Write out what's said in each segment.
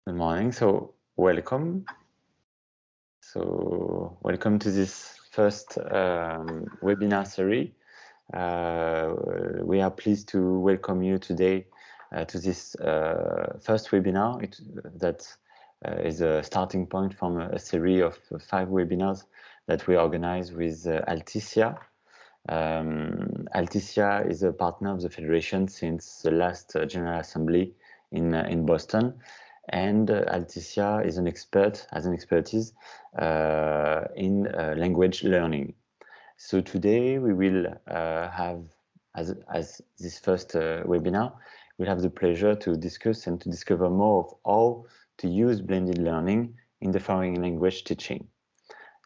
Good morning. So welcome. Welcome to this first webinar series. We are pleased to welcome you today to this first webinar. That is a starting point from a series of 5 webinars that we organize with Altissia. Altissia is a partner of the Federation since the last General Assembly in Boston. And Altissia is has an expertise in language learning. So today we will have, as this first webinar, we'll have the pleasure to discuss and to discover more of how to use blended learning in the foreign language teaching.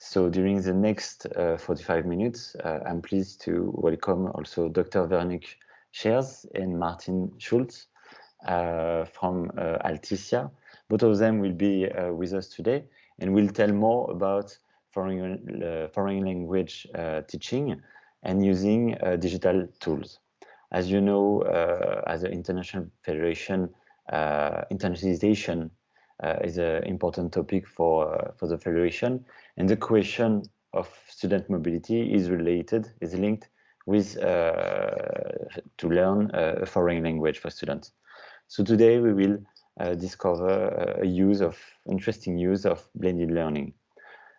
So during the next 45 minutes, I'm pleased to welcome also Dr. Véronique Scheirs and Martin Schultz from Altissia. Both of them will be with us today and will tell more about foreign language teaching and using digital tools. As you know, as an international federation, internationalization is an important topic for the federation, and the question of student mobility is linked with to learn a foreign language for students. So today we will discover interesting use of blended learning.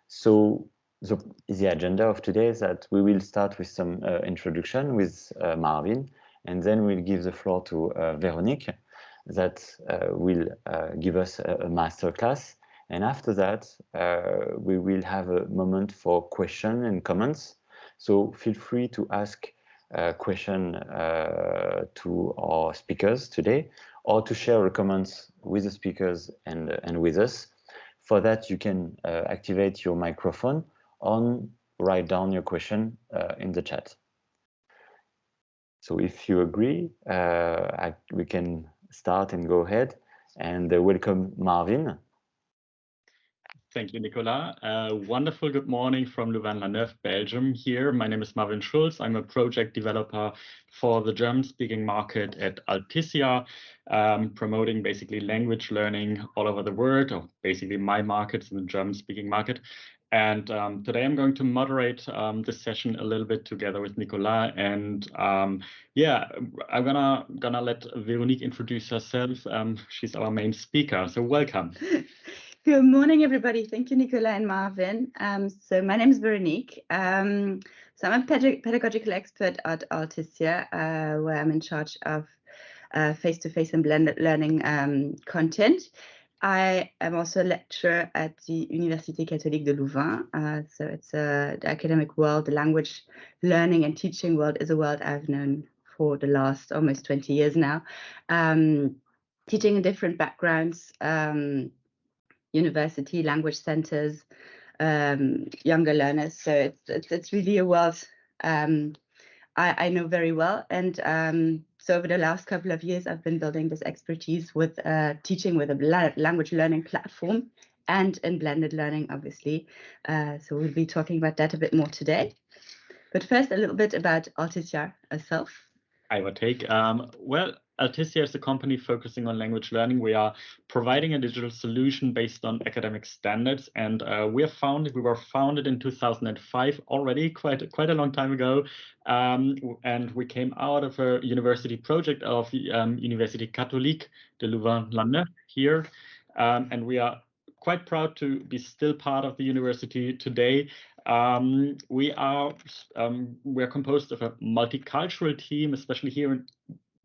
So the agenda of today is that we will start with some introduction with Marvin, and then we'll give the floor to Véronique that will give us a master class. And after that, we will have a moment for question and comments. So feel free to ask a question to our speakers today, or to share your comments with the speakers and with us. For that, you can activate your microphone or write down your question in the chat. So if you agree, we can start and go ahead. And welcome, Marvin. Thank you, Nicolas. Wonderful good morning from Louvain-la-Neuve, Belgium here. My name is Marvin Schultz. I'm a project developer for the German-speaking market at Altissia, promoting basically language learning all over the world, or basically my markets in the German-speaking market. And today I'm going to moderate this session a little bit together with Nicolas. And yeah, I'm gonna let Véronique introduce herself. She's our main speaker, so welcome. Good morning, everybody. Thank you, Nicolas and Marvin. So my name is Véronique. So I'm a pedagogical expert at Altissia, where I'm in charge of face-to-face and blended learning content. I am also a lecturer at the Université Catholique de Louvain. So it's the academic world, the language learning and teaching world is a world I've known for the last almost 20 years now, teaching in different backgrounds, university, language centers, younger learners. So it's really a world I know very well. And so over the last couple of years, I've been building this expertise with teaching with a language learning platform and in blended learning, obviously. So we'll be talking about that a bit more today. But first, a little bit about Altissia herself. I will take. Well, Altissia is a company focusing on language learning. We are providing a digital solution based on academic standards, and we were founded in 2005 already, quite a long time ago, and we came out of a university project of Université Catholique de Louvain-la-Neuve here, and we are quite proud to be still part of the university today. We are composed of a multicultural team, especially here.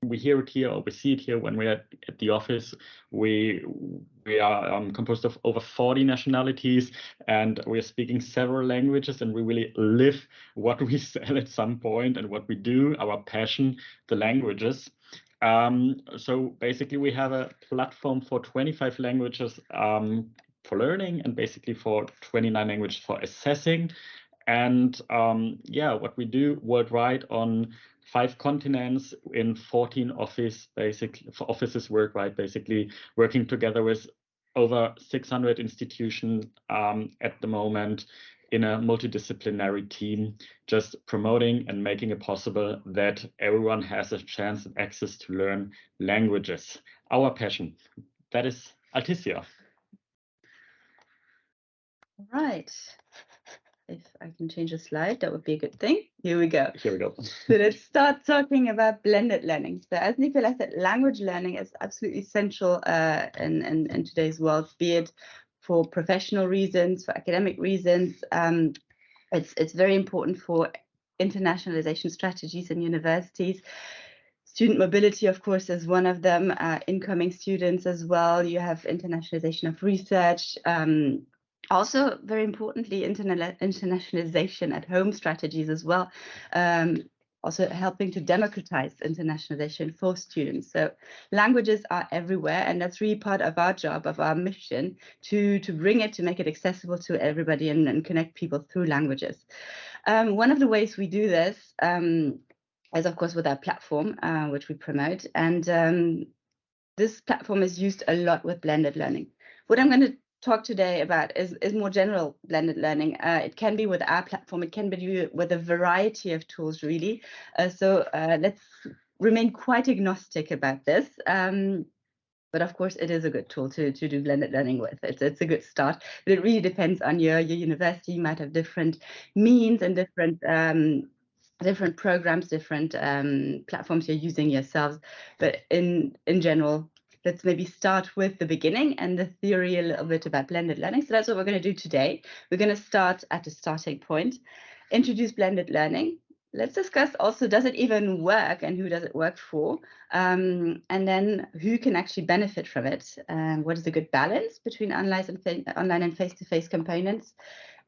We hear it here, or we see it here when we're at the office. We are composed of over 40 nationalities, and we are speaking several languages, and we really live what we sell at some point and what we do, our passion, the languages. So basically, we have a platform for 25 languages for learning, and basically for 29 languages for assessing. And yeah, what we do worldwide on 5 continents in 14 offices worldwide, basically working together with over 600 institutions at the moment in a multidisciplinary team, just promoting and making it possible that everyone has a chance and access to learn languages. Our passion, that is Altissia. Right. If I can change a slide, that would be a good thing. Here we go. Here we go. So let's start talking about blended learning. So as Nicola said, language learning is absolutely essential in today's world, be it for professional reasons, for academic reasons. It's very important for internationalization strategies in universities. Student mobility, of course, is one of them. Incoming students as well. You have internationalization of research. Also, very importantly, internationalization at home strategies as well. Also helping to democratize internationalization for students. So languages are everywhere, and that's really part of our job, of our mission, to bring it, to make it accessible to everybody and connect people through languages. One of the ways we do this is, of course, with our platform, which we promote. And this platform is used a lot with blended learning. What I'm going to talk today about is more general blended learning. It can be with our platform. It can be with a variety of tools, really. So let's remain quite agnostic about this. But of course, it is a good tool to do blended learning with. It's a good start. But it really depends on your university. You might have different means and different programs, different platforms you're using yourselves. But in general, let's maybe start with the beginning and the theory a little bit about blended learning. So that's what we're going to do today. We're going to start at the starting point, introduce blended learning. Let's discuss also, does it even work and who does it work for? And then who can actually benefit from it? What is a good balance between online and face-to-face components?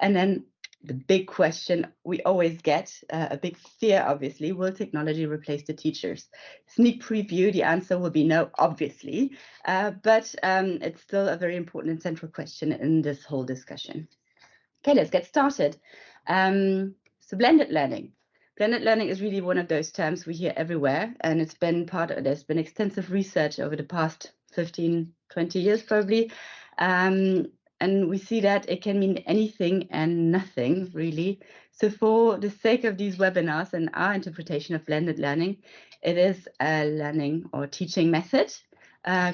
And then the big question we always get, a big fear, obviously, will technology replace the teachers? Sneak preview, the answer will be no, obviously, but it's still a very important and central question in this whole discussion. Okay, let's get started. So blended learning. Blended learning is really one of those terms we hear everywhere, and it's been there's been extensive research over the past 15, 20 years probably. And we see that it can mean anything and nothing, really. So for the sake of these webinars and our interpretation of blended learning, it is a learning or teaching method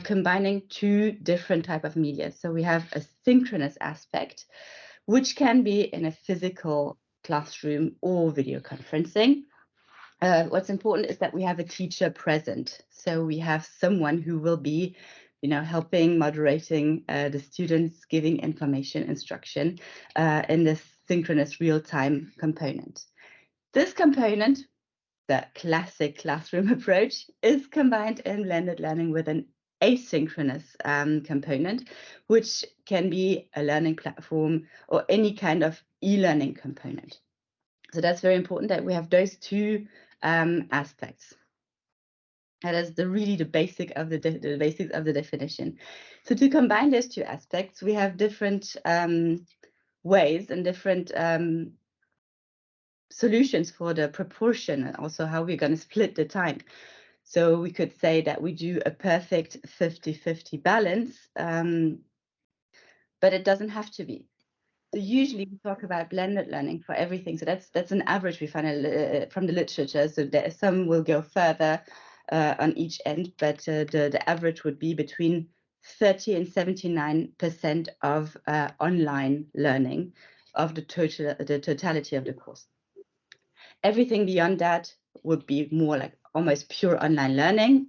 combining two different types of media. So we have a synchronous aspect, which can be in a physical classroom or video conferencing. What's important is that we have a teacher present. So we have someone who will be helping, moderating the students, giving information, instruction in this synchronous real-time component. This component, the classic classroom approach, is combined in blended learning with an asynchronous component, which can be a learning platform or any kind of e-learning component. So that's very important that we have those two aspects. That is really the basics of the definition. So to combine those two aspects, we have different ways and different solutions for the proportion, and also how we're going to split the time. So we could say that we do a perfect 50-50 balance, but it doesn't have to be. So usually we talk about blended learning for everything. So that's an average we find from the literature. So some will go further on each end, but the average would be between 30 and 79% of online learning of the totality of the course. Everything beyond that would be more like almost pure online learning.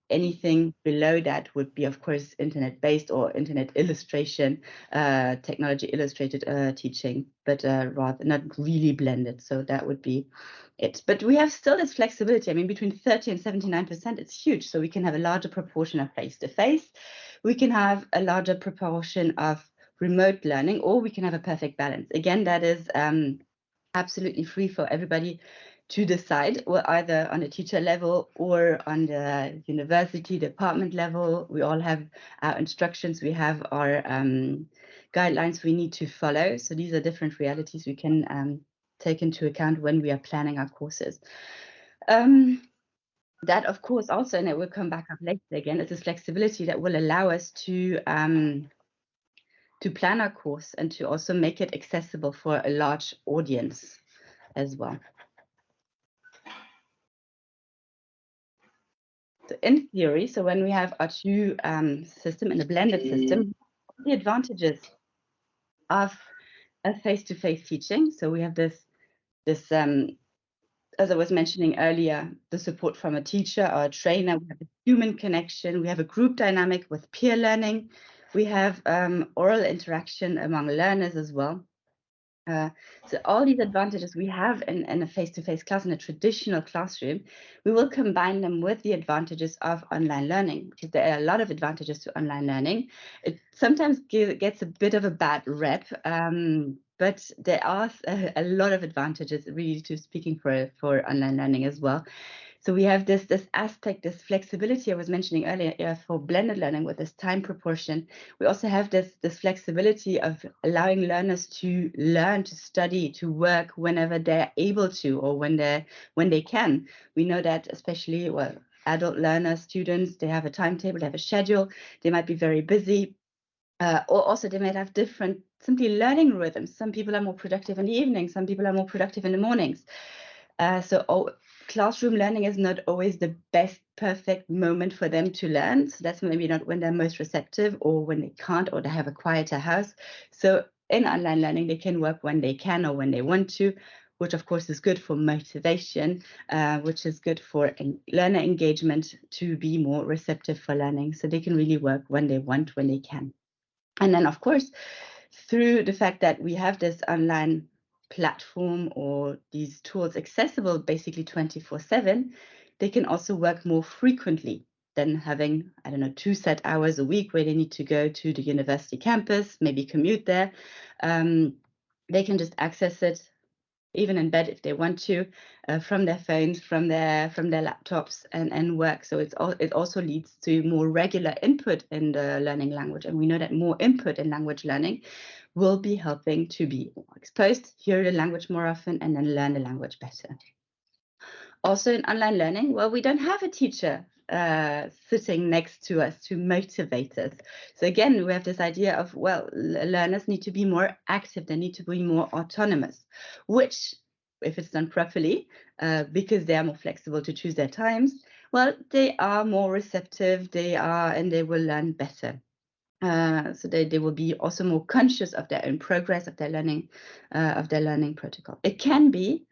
Anything below that would be, of course, internet-based or internet illustration, technology illustrated teaching, but rather not really blended. So that would be it. But we have still this flexibility. I mean, between 30 and 79%, it's huge. So we can have a larger proportion of face-to-face. We can have a larger proportion of remote learning, or we can have a perfect balance. Again, that is absolutely free for everybody to decide, or either on a teacher level or on the university department level. We all have our instructions, we have our guidelines we need to follow. So these are different realities we can take into account when we are planning our courses. That, of course, also, and it will come back up later again, is this flexibility that will allow us to plan our course and to also make it accessible for a large audience as well. So in theory, so when we have our two system and a blended system, the advantages of a face-to-face teaching. So we have this as I was mentioning earlier, the support from a teacher or a trainer, we have a human connection, we have a group dynamic with peer learning, we have oral interaction among learners as well. So all these advantages we have in a face-to-face class, in a traditional classroom, we will combine them with the advantages of online learning, because there are a lot of advantages to online learning. It sometimes gets a bit of a bad rep, but there are a lot of advantages really to speaking for online learning as well. So we have this aspect, this flexibility I was mentioning earlier for blended learning with this time proportion. We also have this flexibility of allowing learners to learn, to study, to work whenever they're able to or when they can. We know that especially, well, adult learners, students, they have a timetable, they have a schedule, they might be very busy. Or also they might have different simply learning rhythms. Some people are more productive in the evening, some people are more productive in the mornings. Classroom learning is not always the best perfect moment for them to learn. So that's maybe not when they're most receptive or when they can't or they have a quieter house. So in online learning, they can work when they can or when they want to, which of course is good for motivation, which is good for learner engagement to be more receptive for learning. So they can really work when they want, when they can. And then of course, through the fact that we have this online platform or these tools accessible basically 24/7, they can also work more frequently than having, I don't know, 2 set hours a week where they need to go to the university campus, maybe commute there. They can just access it even in bed if they want to, from their phones, from their laptops, and work. So it also leads to more regular input in the learning language, and we know that more input in language learning will be helping to be more exposed, hear the language more often, and then learn the language better. Also in online learning, well, we don't have a teacher sitting next to us to motivate us. So again, we have this idea of, well, learners need to be more active, they need to be more autonomous, which, if it's done properly, because they are more flexible to choose their times, well, they are more receptive, and they will learn better. So they will be also more conscious of their own progress, of their learning protocol. It can be,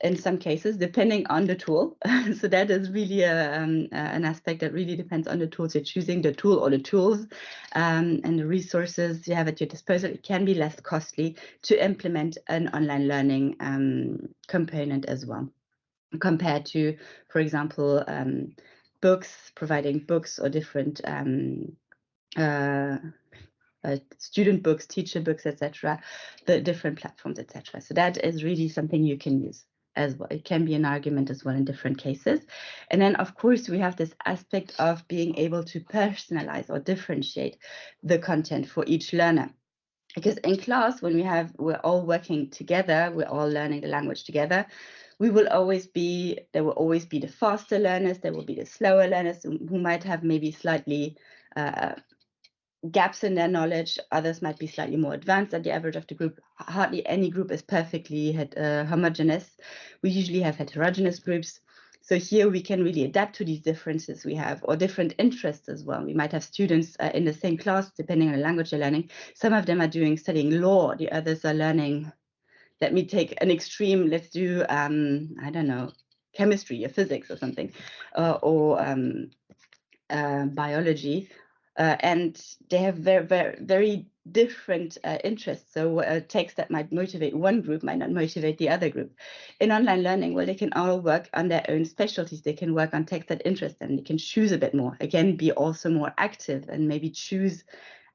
in some cases, depending on the tool. So that is really an aspect that really depends on the tools you're choosing, the tool or the tools, and the resources you have at your disposal. It can be less costly to implement an online learning component as well, compared to, for example, books, providing books or different student books, teacher books, etc., the different platforms, etc. So that is really something you can use as well. It can be an argument as well in different cases. And then, of course, we have this aspect of being able to personalize or differentiate the content for each learner. Because in class, when we're all working together, we're all learning the language together, there will always be the faster learners, there will be the slower learners who might have maybe slightly gaps in their knowledge. Others might be slightly more advanced than the average of the group. Hardly any group is perfectly homogeneous. We usually have heterogeneous groups. So here we can really adapt to these differences we have, or different interests as well. We might have students in the same class, depending on the language they're learning. Some of them are studying law, the others are learning, let me take an extreme, let's do, I don't know, chemistry or physics or something, or biology. And they have very, very, very different interests. So a text that might motivate one group might not motivate the other group. In online learning, well, they can all work on their own specialties. They can work on texts that interest them. They can choose a bit more. Again, be also more active and maybe choose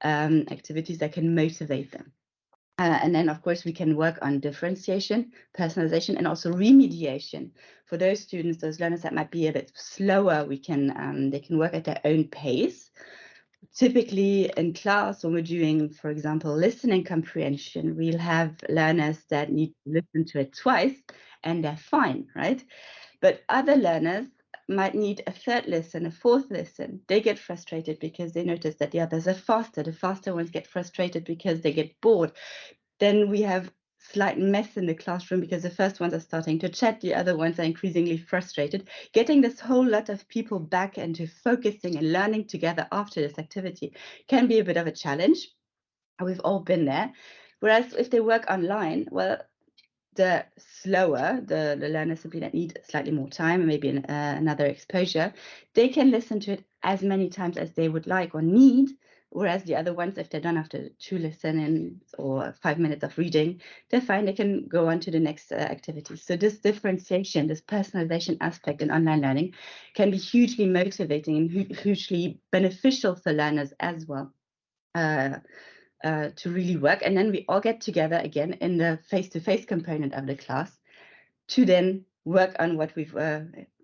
activities that can motivate them. And then, of course, we can work on differentiation, personalization, and also remediation. For those students, those learners that might be a bit slower, they can work at their own pace. Typically in class, when we're doing, for example, listening comprehension, we'll have learners that need to listen to it twice and they're fine, right? But other learners might need a third listen, a fourth listen. They get frustrated because they notice that the others are faster. The faster ones get frustrated because they get bored. Then we have slight mess in the classroom because the first ones are starting to chat, the other ones are increasingly frustrated. Getting this whole lot of people back into focusing and learning together after this activity can be a bit of a challenge. We've all been there. Whereas if they work online, well, the slower, the learners simply that need slightly more time and maybe another exposure, they can listen to it as many times as they would like or need. Whereas the other ones, if they're done after 2 listenings or 5 minutes of reading, they're fine, they can go on to the next activity. So this differentiation, this personalization aspect in online learning can be hugely motivating and hugely beneficial for learners as well. To really work, and then we all get together again in the face-to-face component of the class to then work on what we've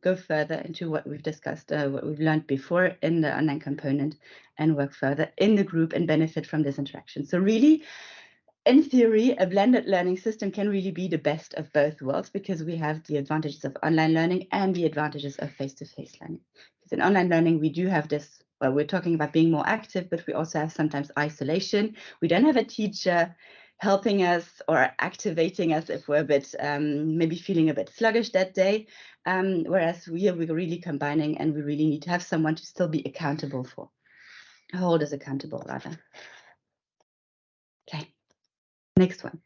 go further into what we've discussed, what we've learned before in the online component, and work further in the group and benefit from this interaction. So really, in theory, a blended learning system can really be the best of both worlds because we have the advantages of online learning and the advantages of face-to-face learning. Because in online learning, we do have this, well, we're talking about being more active, but we also have sometimes isolation. We don't have a teacher helping us or activating us if we're a bit, maybe feeling a bit sluggish that day. Whereas we're really combining, and we really need to have someone to still be accountable for. Hold us accountable, rather. Okay. Next one.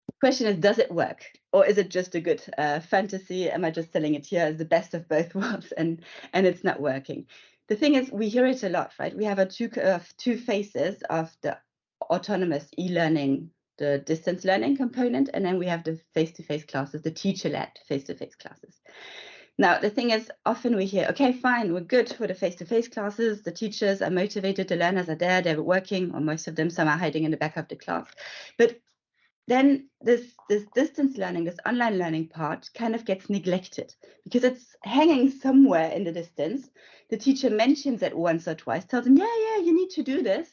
The question is, does it work? Or is it just a good fantasy? Am I just selling it here as the best of both worlds and it's not working? The thing is, we hear it a lot, right? We have two faces of the autonomous e-learning, the distance learning component, and then we have the face-to-face classes, the teacher-led face-to-face classes. Now, the thing is, often we hear, okay, fine, we're good for the face-to-face classes. The teachers are motivated, the learners are there, they're working, or most of them, some are hiding in the back of the class. But then this distance learning, this online learning part kind of gets neglected because it's hanging somewhere in the distance. The teacher mentions it once or twice, tells them, yeah, you need to do this.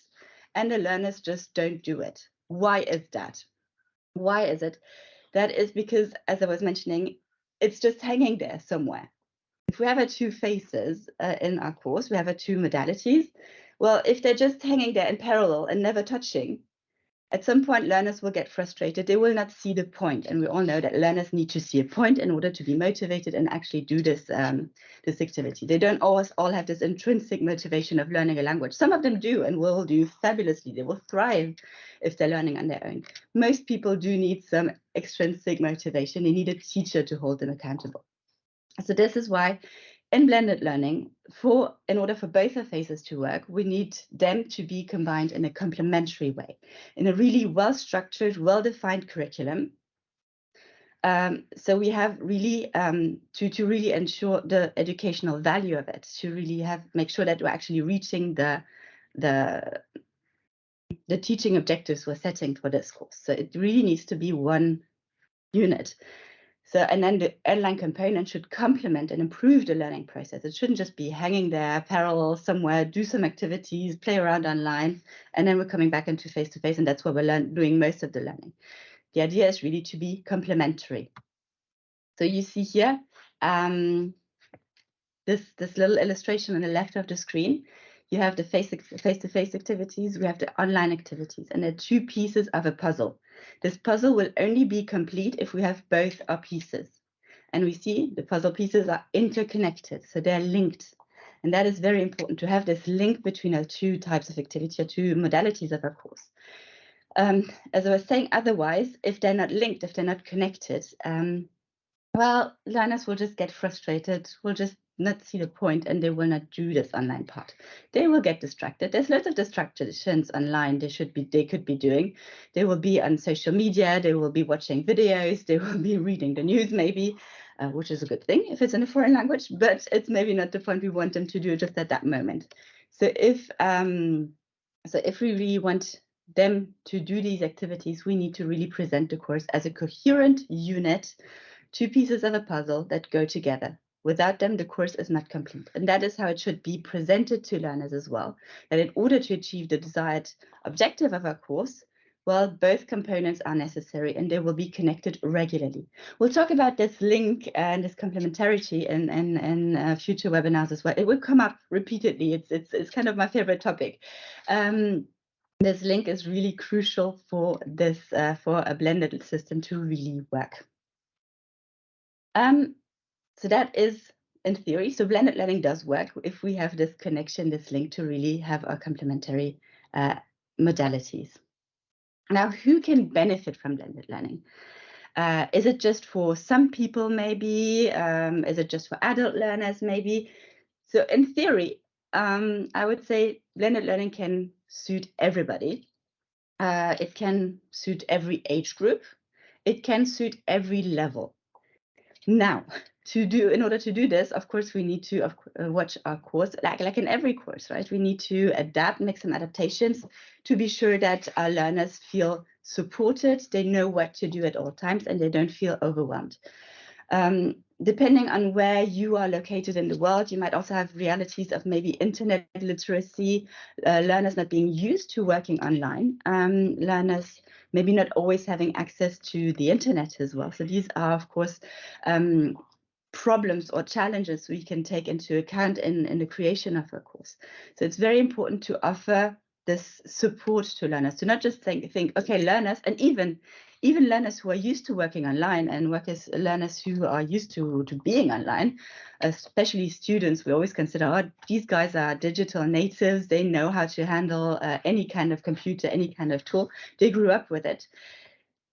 And the learners just don't do it. Why is that? Why is it? That is because, as I was mentioning, it's just hanging there somewhere. If we have our two faces in our course, we have our two modalities. Well, if they're just hanging there in parallel and never touching, at some point, learners will get frustrated. They will not see the point. And we all know that learners need to see a point in order to be motivated and actually do this, this activity. They don't always all have this intrinsic motivation of learning a language. Some of them do and will do fabulously. They will thrive if they're learning on their own. Most people do need some extrinsic motivation. They need a teacher to hold them accountable. So this is why in blended learning, in order for both our phases to work, we need them to be combined in a complementary way, in a really well-structured, well-defined curriculum. So we have really to really ensure the educational value of it, to really make sure that we're actually reaching the teaching objectives we're setting for this course. So it really needs to be one unit. So, and then the online component should complement and improve the learning process. It shouldn't just be hanging there, parallel somewhere, do some activities, play around online, and then we're coming back into face-to-face, and that's where we're doing most of the learning. The idea is really to be complementary. So you see here, this little illustration on the left of the screen. You have the face-to-face activities, we have the online activities, and they're two pieces of a puzzle. This puzzle will only be complete if we have both our pieces. And we see the puzzle pieces are interconnected, so they're linked. And that is very important, to have this link between our two types of activity, or two modalities of our course. As I was saying, otherwise, if they're not linked, if they're not connected, well, learners will just get frustrated, will just not see the point, and they will not do this online part. They will get distracted. There's lots of distractions online they could be doing. They will be on social media, they will be watching videos, they will be reading the news maybe, which is a good thing if it's in a foreign language, but it's maybe not the point we want them to do just at that moment. So if we really want them to do these activities, we need to really present the course as a coherent unit, two pieces of a puzzle that go together. Without them, the course is not complete. And that is how it should be presented to learners as well, that in order to achieve the desired objective of our course, well, both components are necessary and they will be connected regularly. We'll talk about this link and this complementarity in future webinars as well. It will come up repeatedly. It's kind of my favorite topic. this link is really crucial for this for a blended system to really work. So that is in theory. So blended learning does work if we have this connection, this link to really have our complementary modalities. Now, who can benefit from blended learning? Is it just for some people, maybe? Is it just for adult learners, maybe? So in theory, I would say blended learning can suit everybody. It can suit every age group. It can suit every level. Now, in order to do this, of course, we need to watch our course, like in every course, right? We need to adapt, make some adaptations to be sure that our learners feel supported, they know what to do at all times, and they don't feel overwhelmed. Depending on where you are located in the world, you might also have realities of maybe internet literacy, learners not being used to working online, learners maybe not always having access to the internet as well. So these are, of course, problems or challenges we can take into account in the creation of a course. So it's very important to offer this support to learners, to not just think okay, learners, and even learners who are used to working online and learners who are used to being online, especially students, we always consider, oh, these guys are digital natives, they know how to handle any kind of computer, any kind of tool, they grew up with it.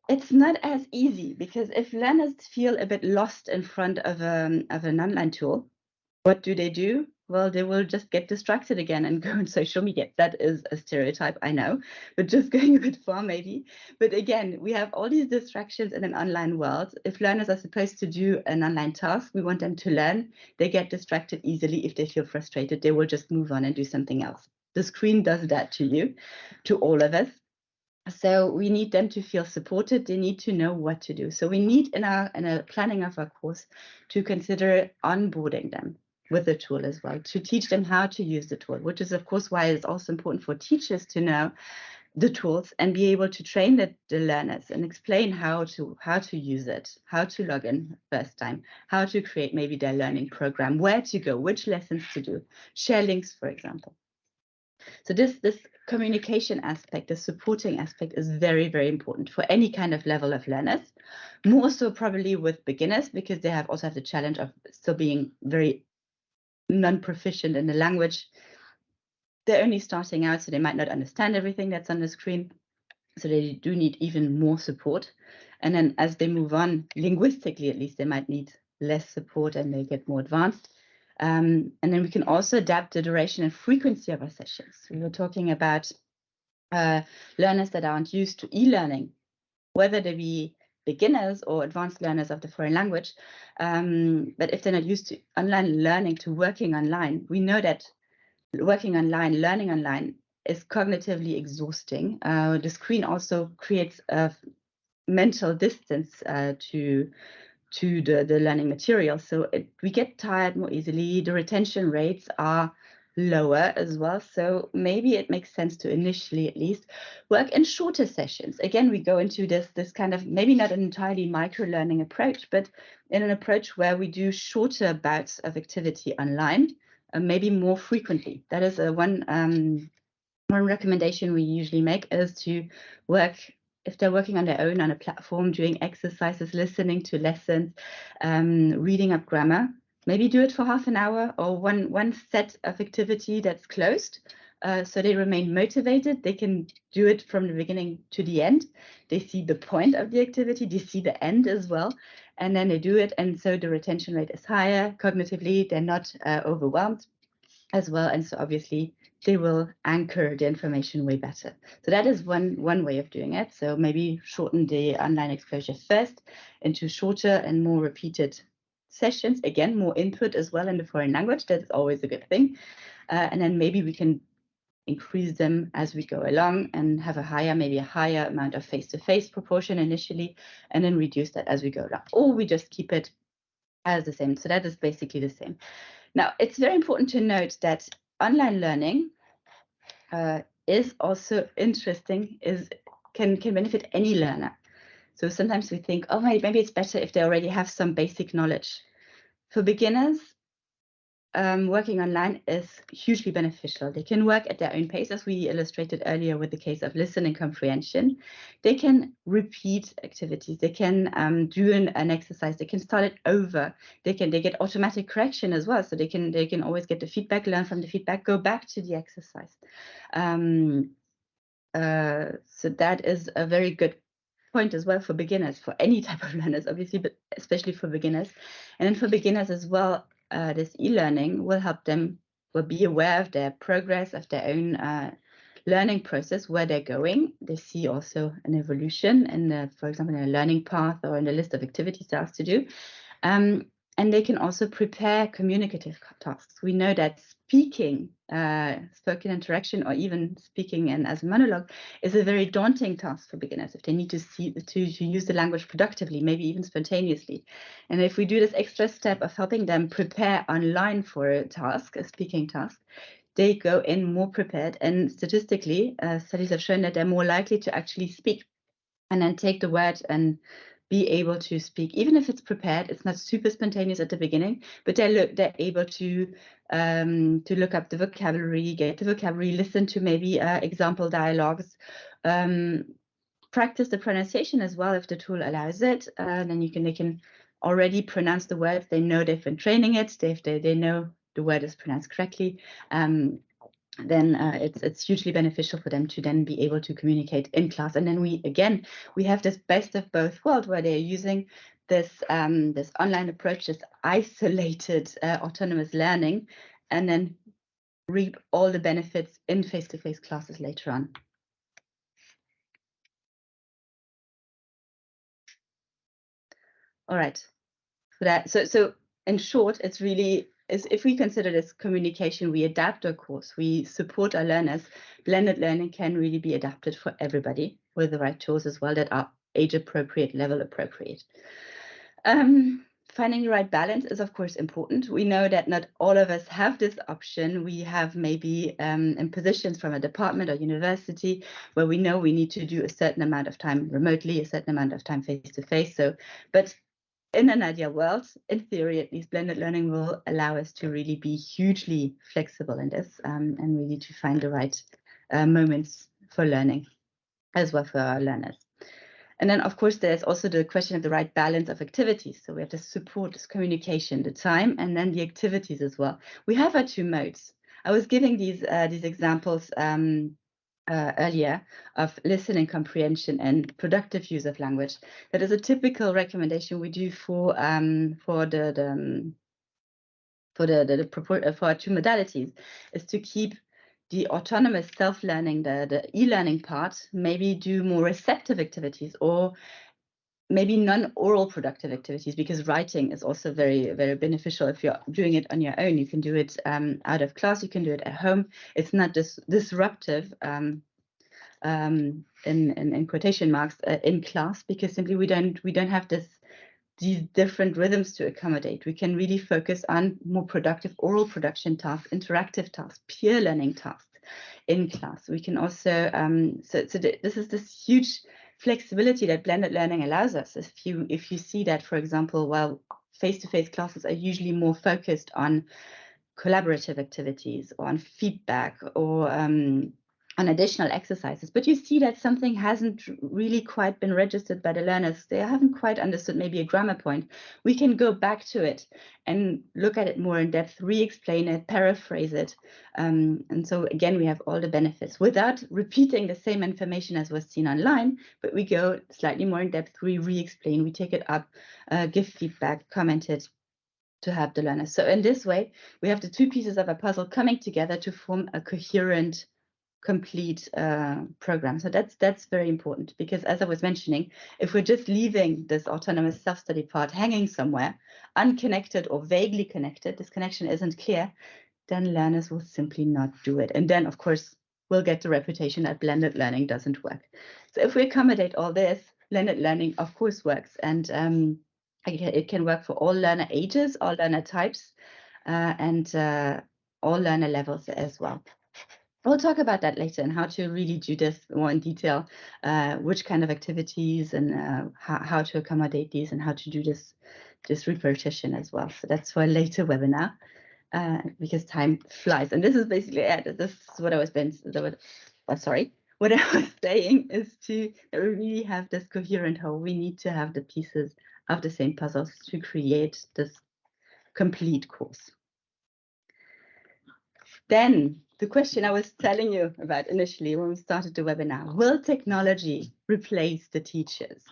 It's not as easy, because if learners feel a bit lost in front of an online tool, what do? Well, they will just get distracted again and go on social media. That is a stereotype, I know, but just going a bit far maybe. But again, we have all these distractions in an online world. If learners are supposed to do an online task, we want them to learn. They get distracted easily. If they feel frustrated, they will just move on and do something else. The screen does that to you, to all of us. So we need them to feel supported. They need to know what to do. So we need in a planning of our course to consider onboarding them with the tool as well, to teach them how to use the tool, which is of course why it's also important for teachers to know the tools and be able to train the learners and explain how to use it, how to log in first time, how to create maybe their learning program, where to go, which lessons to do, share links, for example. So this communication aspect, the supporting aspect, is very, very important for any kind of level of learners, more so probably with beginners, because they also have the challenge of still being very non-proficient in the language. They're only starting out, so they might not understand everything that's on the screen. So they do need even more support. And then as they move on, linguistically at least, they might need less support and they get more advanced. And then we can also adapt the duration and frequency of our sessions. We were talking about learners that aren't used to e-learning, whether they be beginners or advanced learners of the foreign language. But if they're not used to online learning, to working online, we know that working online, learning online is cognitively exhausting. The screen also creates a mental distance to the learning material. So we get tired more easily. The retention rates are lower as well. So maybe it makes sense to initially at least work in shorter sessions. Again, we go into this kind of maybe not an entirely micro-learning approach, but in an approach where we do shorter bouts of activity online, maybe more frequently. That is one recommendation we usually make, is to work, if they're working on their own on a platform, doing exercises, listening to lessons, reading up grammar, maybe do it for half an hour or one set of activity that's closed. So they remain motivated. They can do it from the beginning to the end. They see the point of the activity. They see the end as well. And then they do it. And so the retention rate is higher. Cognitively, they're not overwhelmed as well. And so obviously, they will anchor the information way better. So that is one way of doing it. So maybe shorten the online exposure first into shorter and more repeated sessions. Again, more input as well in the foreign language. That's always a good thing. And then maybe we can increase them as we go along and have maybe a higher amount of face-to-face proportion initially, and then reduce that as we go along. Or we just keep it as the same. So that is basically the same. Now, it's very important to note that online learning is also interesting, can benefit any learner. So sometimes we think, oh, maybe it's better if they already have some basic knowledge. For beginners, working online is hugely beneficial. They can work at their own pace, as we illustrated earlier with the case of listening comprehension. They can repeat activities. They can do an exercise. They can start it over. They get automatic correction as well, so they can always get the feedback, learn from the feedback, go back to the exercise. So that is a very good point as well for beginners, for any type of learners, obviously, but especially for beginners. And then for beginners as well, this e-learning will help them be aware of their progress, of their own learning process, where they're going. They see also an evolution in, for example, in a learning path or in the list of activities they have to do. And they can also prepare communicative tasks. We know that speaking, spoken interaction, or even speaking as a monologue is a very daunting task for beginners if they need to use the language productively, maybe even spontaneously. And if we do this extra step of helping them prepare online for a task, a speaking task, they go in more prepared. And statistically, studies have shown that they're more likely to actually speak and then take the word and be able to speak, even if it's prepared. It's not super spontaneous at the beginning, but they're able to look up the vocabulary, get the vocabulary, listen to maybe example dialogues, practice the pronunciation as well if the tool allows it. Then they can already pronounce the words. They know they've been training it. They know the word is pronounced correctly. Then it's hugely beneficial for them to then be able to communicate in class. And then we have this best of both worlds, where they're using this this online approach, this isolated autonomous learning, and then reap all the benefits in face-to-face classes later on. All right. So in short, it's really, if we consider this communication, we adapt our course, we support our learners. Blended learning can really be adapted for everybody with the right tools as well that are age appropriate, level appropriate. Finding the right balance is, of course, important. We know that not all of us have this option. We have maybe in positions from a department or university where we know we need to do a certain amount of time remotely, a certain amount of time face-to-face. But in an ideal world, in theory at least, blended learning will allow us to really be hugely flexible in this and really to find the right moments for learning as well for our learners. And then, of course, there's also the question of the right balance of activities. So we have to support this communication, the time, and then the activities as well. We have our two modes. I was giving these examples earlier of listening comprehension and productive use of language. That is a typical recommendation we do for our two modalities, is to keep the autonomous self-learning, the e-learning part, maybe do more receptive activities, or maybe non-oral productive activities, because writing is also very, very beneficial. If you're doing it on your own, you can do it out of class, you can do it at home. It's not just disruptive in quotation marks in class, because simply we don't have these different rhythms to accommodate. We can really focus on more productive oral production tasks, interactive tasks, peer learning tasks in class. We can also this is this huge flexibility that blended learning allows us. If you see that, for example, while face-to-face classes are usually more focused on collaborative activities or on feedback or on additional exercises, but you see that something hasn't really quite been registered by the learners, they haven't quite understood maybe a grammar point, we can go back to it and look at it more in depth, re-explain it, paraphrase it. And so again, we have all the benefits without repeating the same information as was seen online, but we go slightly more in depth, we re-explain, we take it up, give feedback, comment it, to help the learners. So in this way, we have the two pieces of a puzzle coming together to form a coherent, complete program. So that's very important, because as I was mentioning, if we're just leaving this autonomous self-study part hanging somewhere, unconnected or vaguely connected, this connection isn't clear, then learners will simply not do it. And then, of course, we'll get the reputation that blended learning doesn't work. So if we accommodate all this, blended learning, of course, works. And it can work for all learner ages, all learner types, and all learner levels as well. We'll talk about that later and how to really do this more in detail, which kind of activities and how to accommodate these and how to do this repetition as well. So that's for a later webinar. because time flies. And this is basically it. This is what I was what I was saying is that we really have this coherent whole. We need to have the pieces of the same puzzles to create this complete course. Then the question I was telling you about initially when we started the webinar, will technology replace the teachers?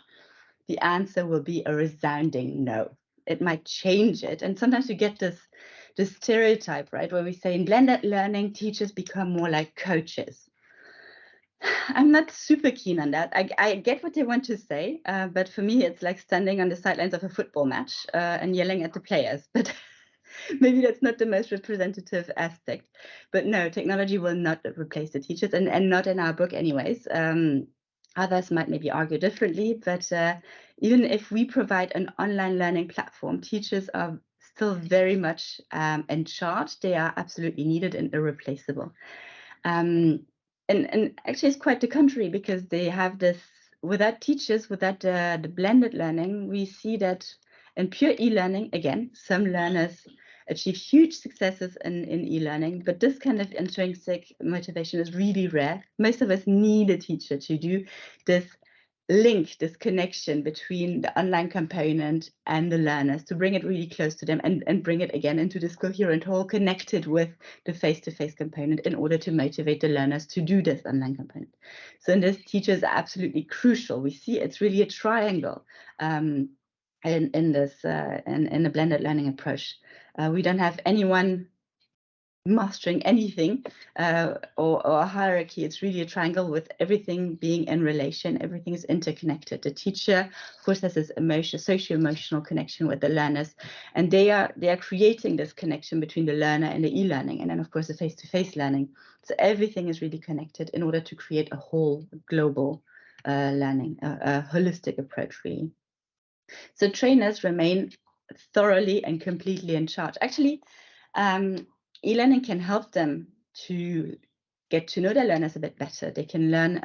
The answer will be a resounding no. It might change it. And sometimes you get this stereotype, right, where we say in blended learning, teachers become more like coaches. I'm not super keen on that. I get what they want to say, but for me, it's like standing on the sidelines of a football match and yelling at the players. But maybe that's not the most representative aspect. But no, technology will not replace the teachers, and not in our book anyways. Others might maybe argue differently, but even if we provide an online learning platform, teachers are still very much in charge. They are absolutely needed and irreplaceable. And actually it's quite the contrary, because they have this, without teachers, without the blended learning, we see that in pure e-learning, again, some learners achieve huge successes in e-learning, but this kind of intrinsic motivation is really rare. Most of us need a teacher to do this link, this connection between the online component and the learners, to bring it really close to them and bring it again into this coherent whole, connected with the face-to-face component, in order to motivate the learners to do this online component. So in this, teachers are absolutely crucial. We see it's really a triangle in the blended learning approach. We don't have anyone mastering anything or a hierarchy. It's really a triangle with everything being in relation. Everything is interconnected. The teacher, of course, has this socio-emotional connection with the learners, and they are creating this connection between the learner and the e-learning, and then of course the face-to-face learning. So everything is really connected in order to create a whole global learning, a holistic approach, really. So trainers remain thoroughly and completely in charge. Actually, e-learning can help them to get to know their learners a bit better. They can learn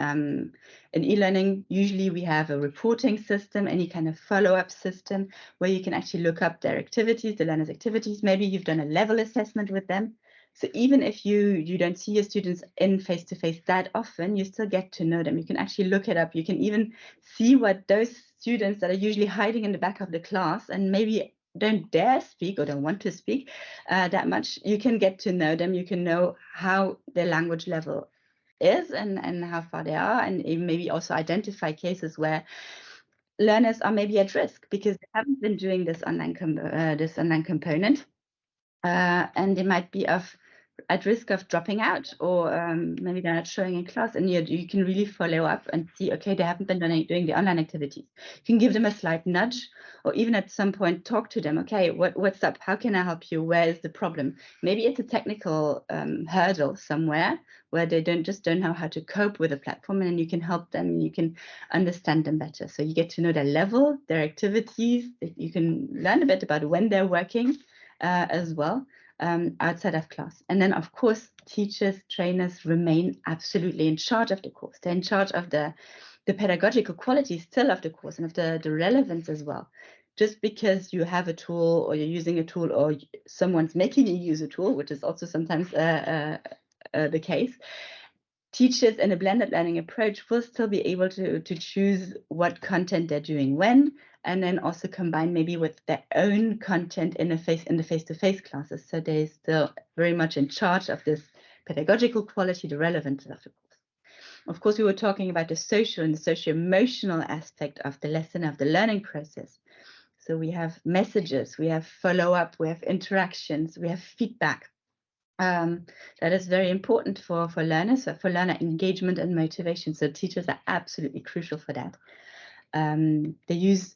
in e-learning. Usually we have a reporting system, any kind of follow-up system, where you can actually look up their activities, the learners' activities. Maybe you've done a level assessment with them. So even if you don't see your students in face-to-face that often, you still get to know them. You can actually look it up. You can even see what those students that are usually hiding in the back of the class and maybe don't dare speak or don't want to speak that much, you can get to know them. You can know how their language level is and how far they are, and maybe also identify cases where learners are maybe at risk because they haven't been doing this online component, and they might be at risk of dropping out, or maybe they're not showing in class, and you can really follow up and see, okay, they haven't been doing the online activities. You can give them a slight nudge, or even at some point talk to them. Okay, what's up? How can I help you? Where is the problem? Maybe it's a technical hurdle somewhere where they don't know how to cope with the platform, and then you can help them, you can understand them better. So you get to know their level, their activities. You can learn a bit about when they're working as well. Outside of class. And then of course teachers, trainers remain absolutely in charge of the course. They're in charge of the pedagogical quality still of the course, and of the relevance as well. Just because you have a tool, or you're using a tool, or someone's making you use a tool, which is also sometimes the case, teachers in a blended learning approach will still be able to choose what content they're doing when, and then also combine maybe with their own content in the face-to-face classes. So they're still very much in charge of this pedagogical quality, the relevance of the course. Of course, we were talking about the social and the socio-emotional aspect of the lesson, of the learning process. So we have messages, we have follow-up, we have interactions, we have feedback. That is very important for learners, for learner engagement and motivation. So teachers are absolutely crucial for that. They use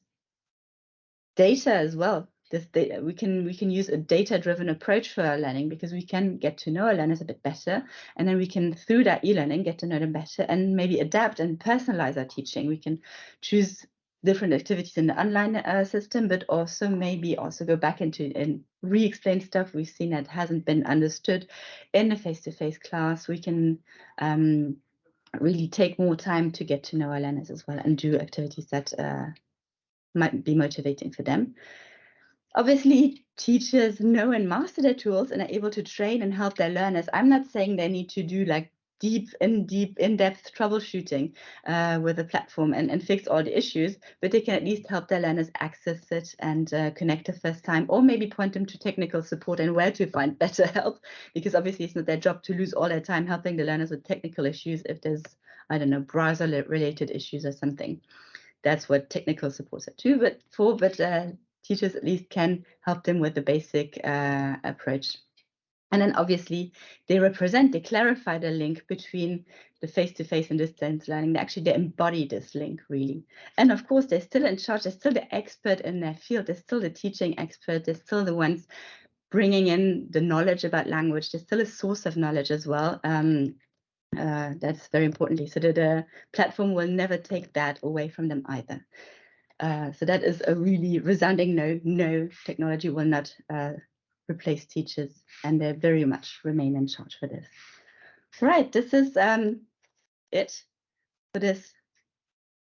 data as well. We can use a data-driven approach for our learning, because we can get to know our learners a bit better, and then we can, through that e-learning, get to know them better and maybe adapt and personalize our teaching. We can choose different activities in the online system, but also maybe go back into and re-explain stuff we've seen that hasn't been understood in a face-to-face class. We can really take more time to get to know our learners as well, and do activities that might be motivating for them. Obviously, teachers know and master their tools and are able to train and help their learners. I'm not saying they need to do like in-depth troubleshooting with the platform and fix all the issues, but they can at least help their learners access it and connect the first time, or maybe point them to technical support and where to find better help, because obviously it's not their job to lose all their time helping the learners with technical issues if there's, I don't know, browser-related issues or something. That's what technical supports are too, but teachers at least can help them with the basic approach. And then obviously they clarify the link between the face-to-face and distance learning. They embody this link really. And of course, they're still in charge. They're still the expert in their field. They're still the teaching expert. They're still the ones bringing in the knowledge about language. They're still a source of knowledge as well. That's very importantly. So that the platform will never take that away from them either. So that is a really resounding no. No, technology will not replace teachers, and they very much remain in charge for this. Right, this is it for this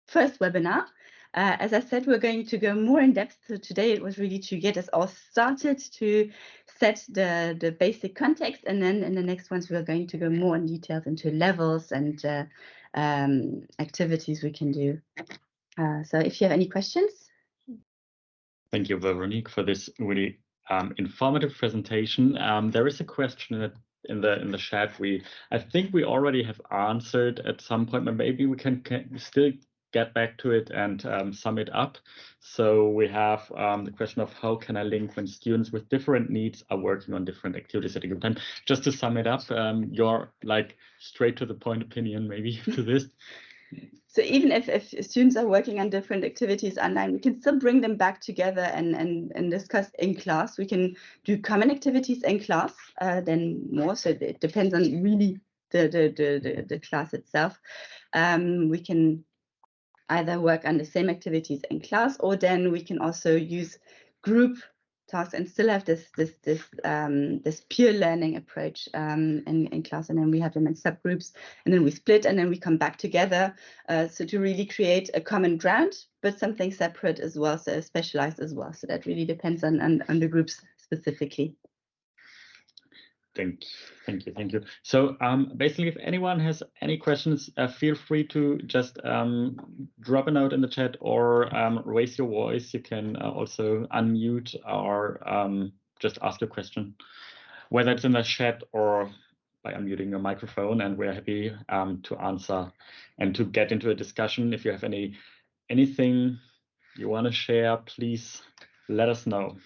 first webinar. As I said, we're going to go more in depth. So today it was really to get us all started, to set the basic context, and then in the next ones we're going to go more in details into levels and activities we can do. So if you have any questions. Thank you, Véronique, for this really informative presentation. There is a question in the chat. I think we already have answered at some point, but maybe we can still get back to it and sum it up. So we have the question of how can I link when students with different needs are working on different activities at a given time. Just to sum it up, your like straight to the point opinion maybe to this. So even if students are working on different activities online, we can still bring them back together and discuss in class. We can do common activities in class, then more. So it depends on really the class itself. We can either work on the same activities in class, or then we can also use group tasks and still have this peer learning approach in class, and then we have them in subgroups, and then we split, and then we come back together, so to really create a common ground, but something separate as well, so specialized as well. So that really depends on the groups specifically. Thank you. So basically, if anyone has any questions, feel free to just drop a note in the chat or raise your voice. You can also unmute or just ask a question, whether it's in the chat or by unmuting your microphone, and we're happy to answer and to get into a discussion. If you have anything you want to share, please let us know.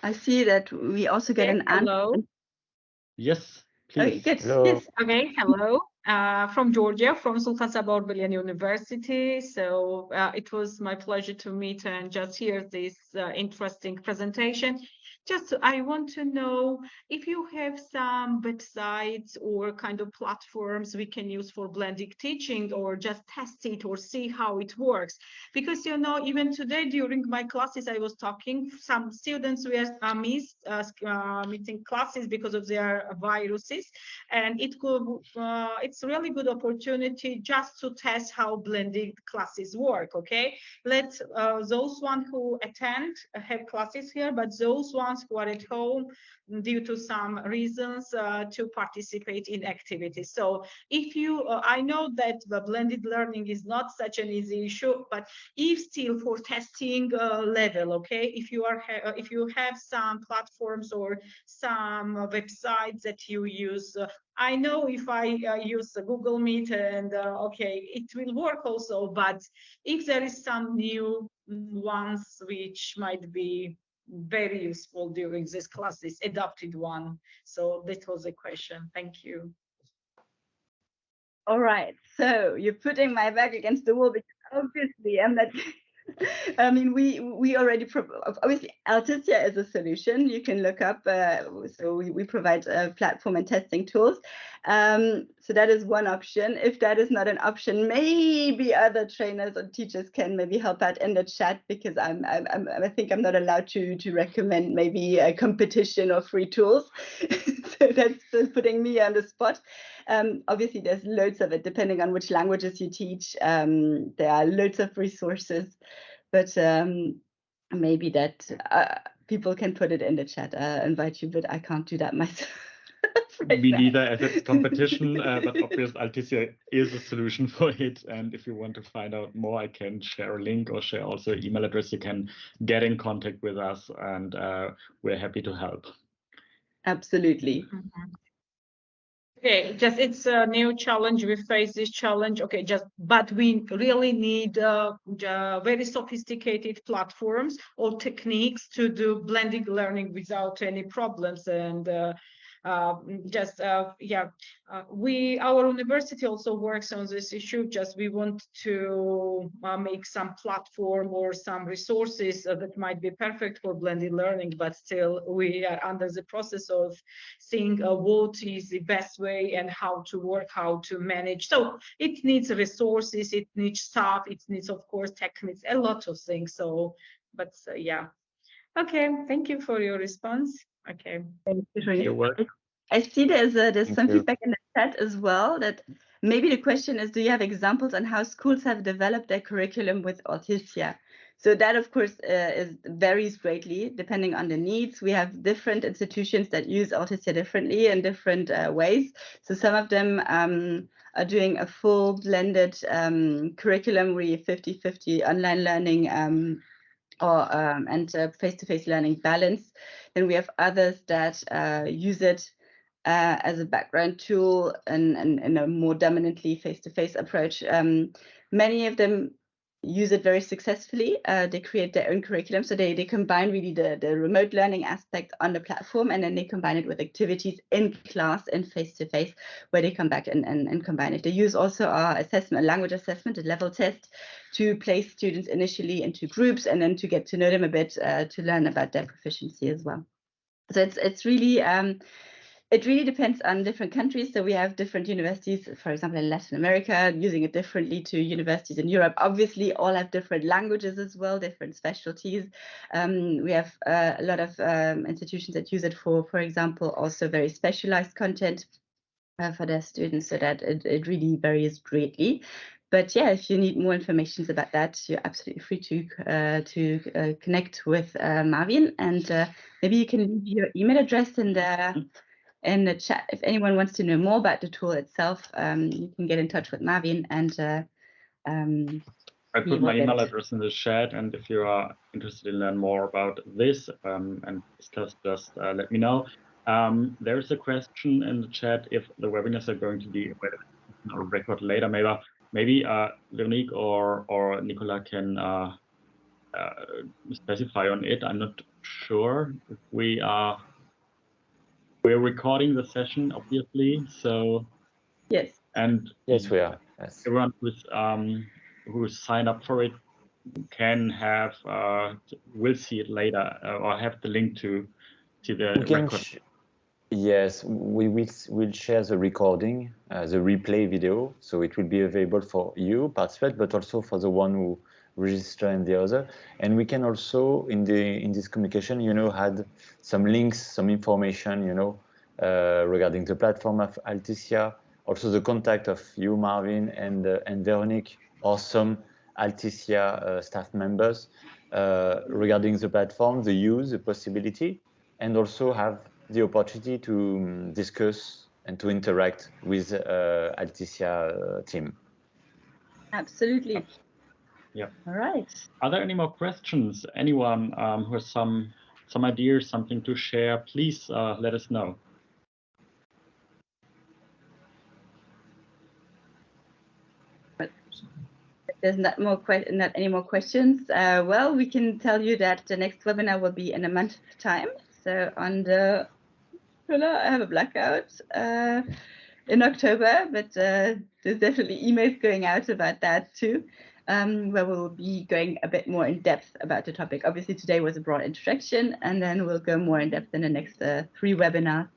I see that we also get an answer. Hello. Yes, please. Yes, Hello. yes. Okay, hello. From Georgia, from Sultan Sabah University. So it was my pleasure to meet and just hear this interesting presentation. I want to know if you have some websites or kind of platforms we can use for blended teaching, or just test it or see how it works. Because, you know, even today during my classes, I was talking, some students were missing classes because of their viruses. And it's really good opportunity just to test how blended classes work, okay? Let those ones who attend have classes here, but those ones who are at home due to some reasons to participate in activities. So if you, I know that the blended learning is not such an easy issue, but if still for testing level, okay, if you have some platforms or some websites that you use, I know if I use Google Meet and okay, it will work also, but if there is some new ones which might be very useful during this classes, adapted one. So that was a question. Thank you. All right, so you're putting my back against the wall, because obviously I'm not. I mean, we already obviously Altissia is a solution you can look up. So we provide a platform and testing tools. So that is one option. If that is not an option, maybe other trainers or teachers can maybe help out in the chat, because I think I'm not allowed to recommend maybe a competition or free tools. So that's just putting me on the spot. Obviously, there's loads of it, depending on which languages you teach. There are loads of resources, but maybe that people can put it in the chat. I invite you, but I can't do that myself. Me neither, as it's competition, but obviously Altissia is a solution for it. And if you want to find out more, I can share a link or share also an email address. You can get in contact with us, and we're happy to help. Absolutely. Okay, just it's a new challenge. We face this challenge. Okay, but we really need very sophisticated platforms or techniques to do blended learning without any problems. And our university also works on this issue. Just we want to make some platform or some resources that might be perfect for blended learning, but still we are under the process of seeing what is the best way and how to work, how to manage. So it needs resources, it needs staff, it needs, of course, techniques, a lot of things. So, but yeah. Okay, thank you for your response. Okay. Thank you. You're welcome. I see there's some feedback in the chat as well, that maybe the question is, do you have examples on how schools have developed their curriculum with Altissia? So that, of course, varies greatly depending on the needs. We have different institutions that use Altissia differently in different ways. So some of them are doing a full blended curriculum, where 50-50 online learning and face-to-face learning balance. Then we have others that use it as a background tool and a more dominantly face-to-face approach. Many of them use it very successfully. They create their own curriculum. So they combine really the remote learning aspect on the platform, and then they combine it with activities in class and face-to-face, where they come back and combine it. They use also our assessment, language assessment, a level test, to place students initially into groups and then to get to know them a bit, to learn about their proficiency as well. So it's really it really depends on different countries. So we have different universities, for example, in Latin America, using it differently to universities in Europe. Obviously, all have different languages as well, different specialties. We have a lot of institutions that use it for example, also very specialized content for their students, so that it really varies greatly. But yeah, if you need more information about that, you're absolutely free to connect with Marvin, and maybe you can leave your email address in the chat. If anyone wants to know more about the tool itself, you can get in touch with Marvin, and I put my email address in the chat, and if you are interested in learn more about this and discuss, just let me know. There's a question in the chat if the webinars are going to be available on a record later. Maybe Véronique or Nicola can specify on it. I'm not sure if we're recording the session, obviously. So yes, and yes, we are. Yes. Everyone who signed up for it can have will see it later or have the link to the record. Yes, we will share the recording, the replay video, so it will be available for you, participant, but also for the one who register and the other. And we can also in this communication, add some links, some information, regarding the platform of Altissia, also the contact of you, Marvin, and Véronique, or some Altissia staff members regarding the platform, the use, the possibility, and also have the opportunity to discuss and to interact with Altissia team. Absolutely. Yeah. All right. Are there any more questions? Anyone who has some ideas, something to share, please let us know. If there's not any more questions, well, we can tell you that the next webinar will be in a month's time. So on the I have a blackout in October, but there's definitely emails going out about that too, where we'll be going a bit more in depth about the topic. Obviously, today was a broad introduction, and then we'll go more in depth in the next 3 webinars.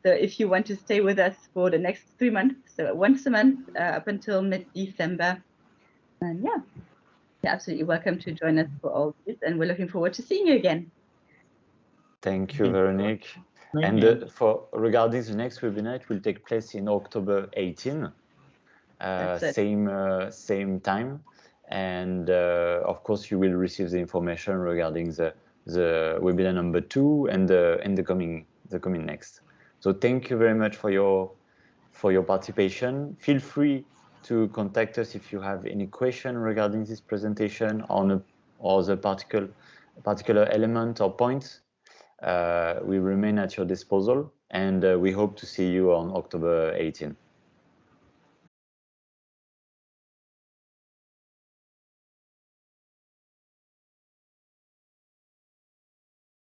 So if you want to stay with us for the next 3 months, so once a month up until mid-December, and yeah, you're absolutely welcome to join us for all this, and we're looking forward to seeing you again. Thank you, Véronique. And regarding the next webinar, it will take place in October 18, same time. And of course, you will receive the information regarding the webinar number 2 and the coming next. So thank you very much for your participation. Feel free to contact us if you have any question regarding this presentation or the particular element or points. We remain at your disposal, and we hope to see you on October 18.